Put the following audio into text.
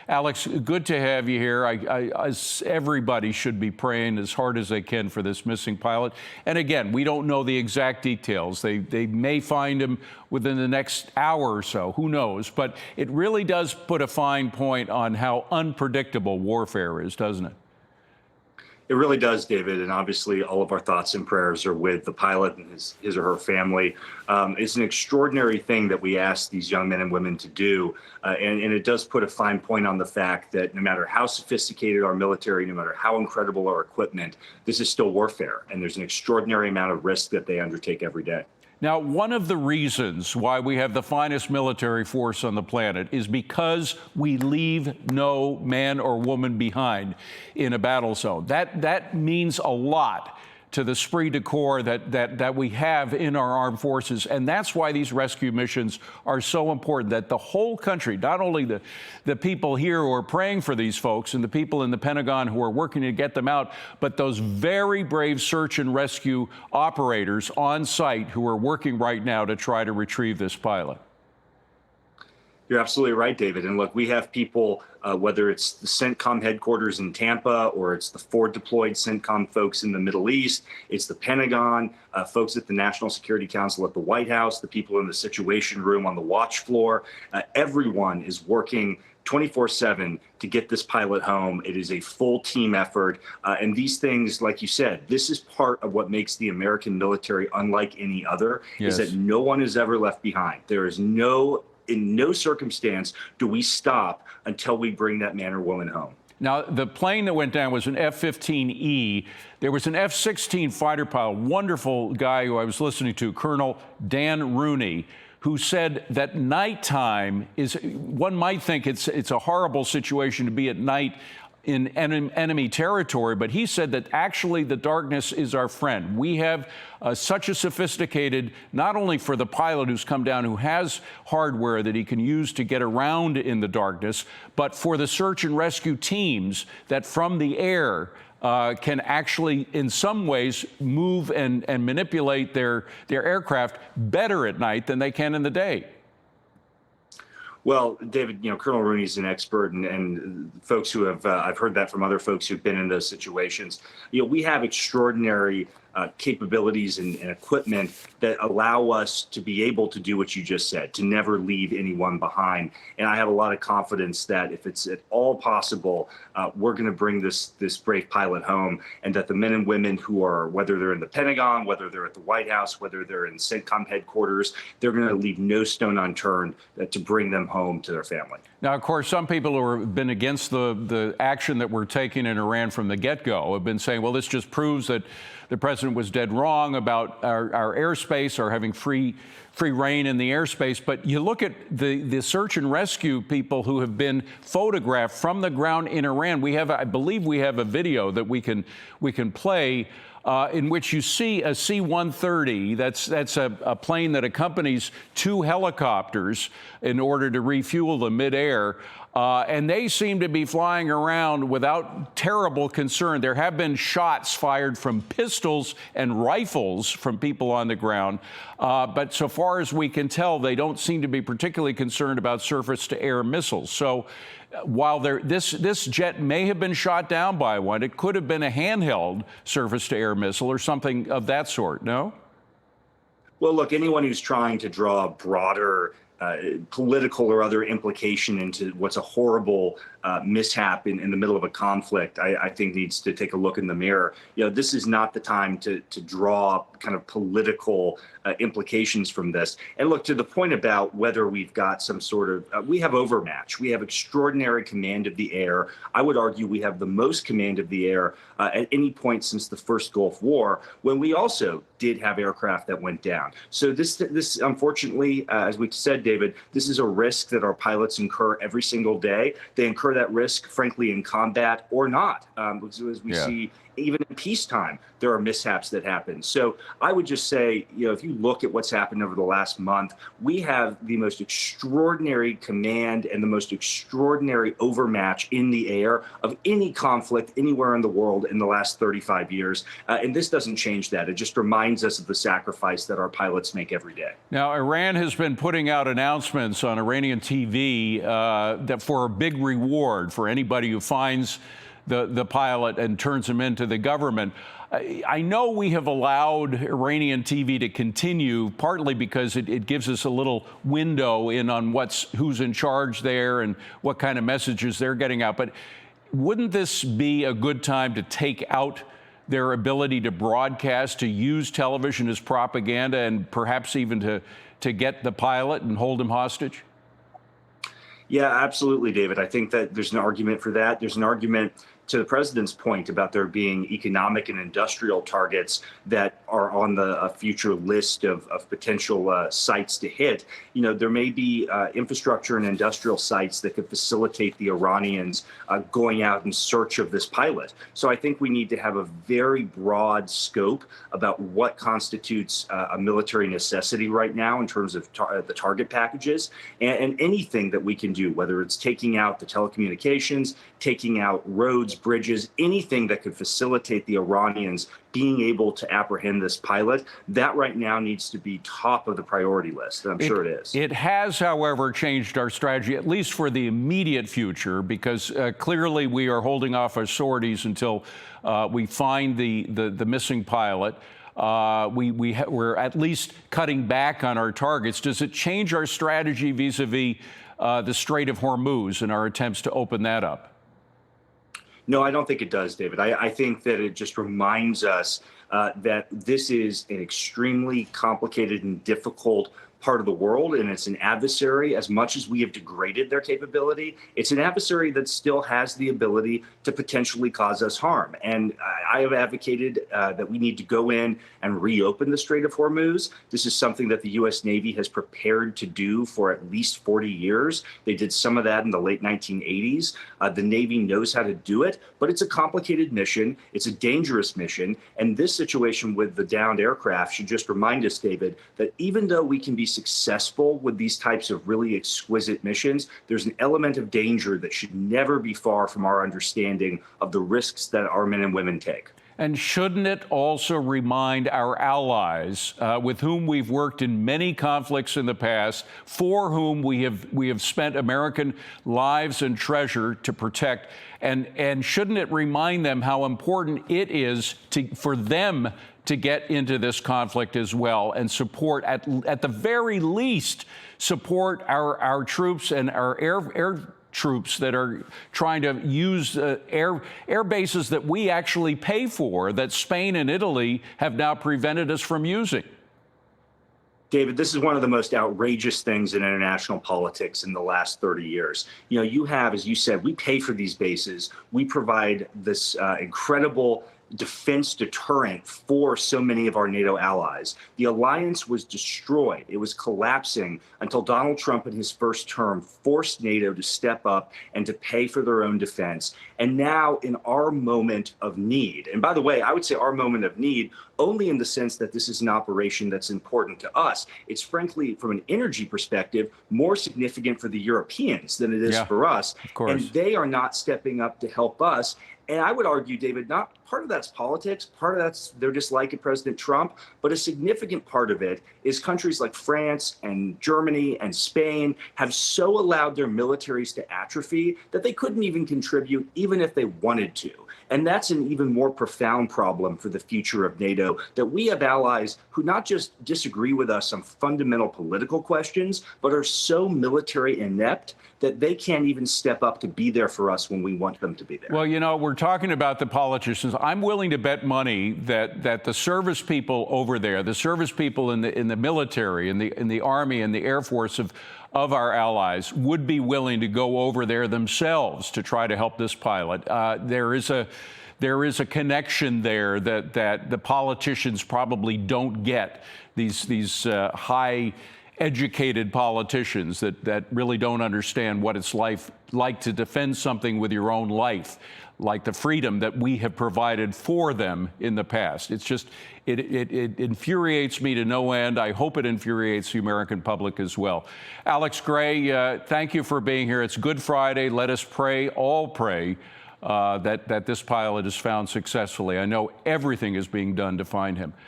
Alex, good to have you here. Everybody should be praying as hard as they can for this missing pilot. And again, we don't know the exact details. They may find him within the next hour or so. Who knows? But it really does put a fine point on how unpredictable warfare is, doesn't it? It really does, David, and obviously all of our thoughts and prayers are with the pilot and his or her family. It's an extraordinary thing that we ask these young men and women to do, and it does put a fine point on the fact that no matter how sophisticated our military, no matter how incredible our equipment, this is still warfare, and there's an extraordinary amount of risk that they undertake every day. Now, one of the reasons why we have the finest military force on the planet is because we leave no man or woman behind in a battle zone. That means a lot to the esprit de corps that we have in our armed forces. And that's why these rescue missions are so important, that the whole country, not only the people here who are praying for these folks and the people in the Pentagon who are working to get them out, but those very brave search and rescue operators on site who are working right now to try to retrieve this pilot. You're absolutely right, David. And look, we have people, whether it's the CENTCOM headquarters in Tampa or it's the forward deployed CENTCOM folks in the Middle East, it's the Pentagon, folks at the National Security Council at the White House, the people in the Situation Room on the watch floor. Everyone is working 24/7 to get this pilot home. It is a full team effort. And these things, like you said, this is part of what makes the American military unlike any other, Yes. is that no one is ever left behind. There is in no circumstance do we stop until we bring that man or woman home. Now, the plane that went down was an F-15E. There was an F-16 fighter pilot, wonderful guy who I was listening to, Colonel Dan Rooney, who said that nighttime is, one might think it's a horrible situation to be at night in enemy territory, but he said that actually the darkness is our friend. We have such a sophisticated, not only for the pilot who's come down who has hardware that he can use to get around in the darkness, but for the search and rescue teams that from the air can actually, in some ways, move and manipulate their aircraft better at night than they can in the day. Well, David, Colonel Rooney's an expert, and folks who have, I've heard that from other folks who've been in those situations. We have extraordinary capabilities and equipment that allow us to be able to do what you just said, to never leave anyone behind. And I have a lot of confidence that if it's at all possible, we're going to bring this brave pilot home, and that the men and women who are, whether they're in the Pentagon, whether they're at the White House, whether they're in CENTCOM headquarters, they're going to leave no stone unturned to bring them home to their family. Now, of course, some people who have been against the action that we're taking in Iran from the get-go have been saying, well, this just proves that the president was dead wrong about our airspace, or having free reign in the airspace. But you look at the search and rescue people who have been photographed from the ground in Iran. We have, I believe we have a video that we can play in which you see a C-130. That's a plane that accompanies two helicopters in order to refuel them midair. And they seem to be flying around without terrible concern. There have been shots fired from pistols and rifles from people on the ground. But so far as we can tell, they don't seem to be particularly concerned about surface-to-air missiles. So while this jet may have been shot down by one, it could have been a handheld surface-to-air missile or something of that sort, no? Well, look, anyone who's trying to draw a broader political or other implication into what's a horrible mishap in the middle of a conflict, I think needs to take a look in the mirror. This is not the time to draw kind of political implications from this. And look, to the point about whether we've got some sort of, we have overmatch. We have extraordinary command of the air. I would argue we have the most command of the air at any point since the first Gulf War, when we also did have aircraft that went down. So this unfortunately, as we said, David, this is a risk that our pilots incur every single day. They incur that risk, frankly, in combat or not. As we see even in peacetime, there are mishaps that happen. So I would just say, if you look at what's happened over the last month, we have the most extraordinary command and the most extraordinary overmatch in the air of any conflict anywhere in the world in the last 35 years. And this doesn't change that. It just reminds us of the sacrifice that our pilots make every day. Now, Iran has been putting out announcements on Iranian TV that for a big reward for anybody who finds the pilot and turns him into the government. I know we have allowed Iranian TV to continue, partly because it gives us a little window in on who's in charge there and what kind of messages they're getting out. But wouldn't this be a good time to take out their ability to broadcast, to use television as propaganda, and perhaps even to get the pilot and hold him hostage? Yeah, absolutely, David. I think that there's an argument for that. There's an argument to the president's point about there being economic and industrial targets that are on the future list of potential sites to hit. There may be infrastructure and industrial sites that could facilitate the Iranians going out in search of this pilot. So I think we need to have a very broad scope about what constitutes a military necessity right now in terms of the target packages, and anything that we can do, whether it's taking out the telecommunications, taking out roads, bridges, anything that could facilitate the Iranians being able to apprehend this pilot. That right now needs to be top of the priority list, and I'm sure it is. It has, however, changed our strategy, at least for the immediate future, because clearly we are holding off our sorties until we find the missing pilot. We're at least cutting back on our targets. Does it change our strategy vis-a-vis the Strait of Hormuz and our attempts to open that up? No, I don't think it does, David. I think that it just reminds us that this is an extremely complicated and difficult part of the world, and it's an adversary. As much as we have degraded their capability, it's an adversary that still has the ability to potentially cause us harm. And I have advocated that we need to go in and reopen the Strait of Hormuz. This is something that the U.S. Navy has prepared to do for at least 40 years. They did some of that in the late 1980s. The Navy knows how to do it, but it's a complicated mission. It's a dangerous mission. And this situation with the downed aircraft should just remind us, David, that even though we can be successful with these types of really exquisite missions, there's an element of danger that should never be far from our understanding of the risks that our men and women take. And shouldn't it also remind our allies, with whom we've worked in many conflicts in the past, for whom we have spent American lives and treasure to protect, and shouldn't it remind them how important it is for them to get into this conflict as well, and support, at the very least, support our troops and our air troops that are trying to use air bases that we actually pay for, that Spain and Italy have now prevented us from using? David, this is one of the most outrageous things in international politics in the last 30 years. You have, as you said, we pay for these bases. We provide this incredible defense deterrent for so many of our NATO allies. The alliance was destroyed. It was collapsing until Donald Trump in his first term forced NATO to step up and to pay for their own defense. And now in our moment of need, and by the way, I would say our moment of need only in the sense that this is an operation that's important to us. It's frankly, from an energy perspective, more significant for the Europeans than it is for us. Of course. And they are not stepping up to help us. And I would argue, David, not part of that's politics, part of that's their dislike of President Trump, but a significant part of it is countries like France and Germany and Spain have so allowed their militaries to atrophy that they couldn't even contribute, even if they wanted to. And that's an even more profound problem for the future of NATO, that we have allies who not just disagree with us on fundamental political questions, but are so military inept that they can't even step up to be there for us when we want them to be there. Well, we're talking about the politicians. I'm willing to bet money that the service people over there, the service people in the military, in the Army and the Air Force of our allies would be willing to go over there themselves to try to help this pilot. There is a connection there that the politicians probably don't get. These high educated politicians that really don't understand what it's like to defend something with your own life, like the freedom that we have provided for them in the past. It's just, it infuriates me to no end. I hope it infuriates the American public as well. Alex Gray, thank you for being here. It's Good Friday. Let us pray, all pray, that this pilot is found successfully. I know everything is being done to find him.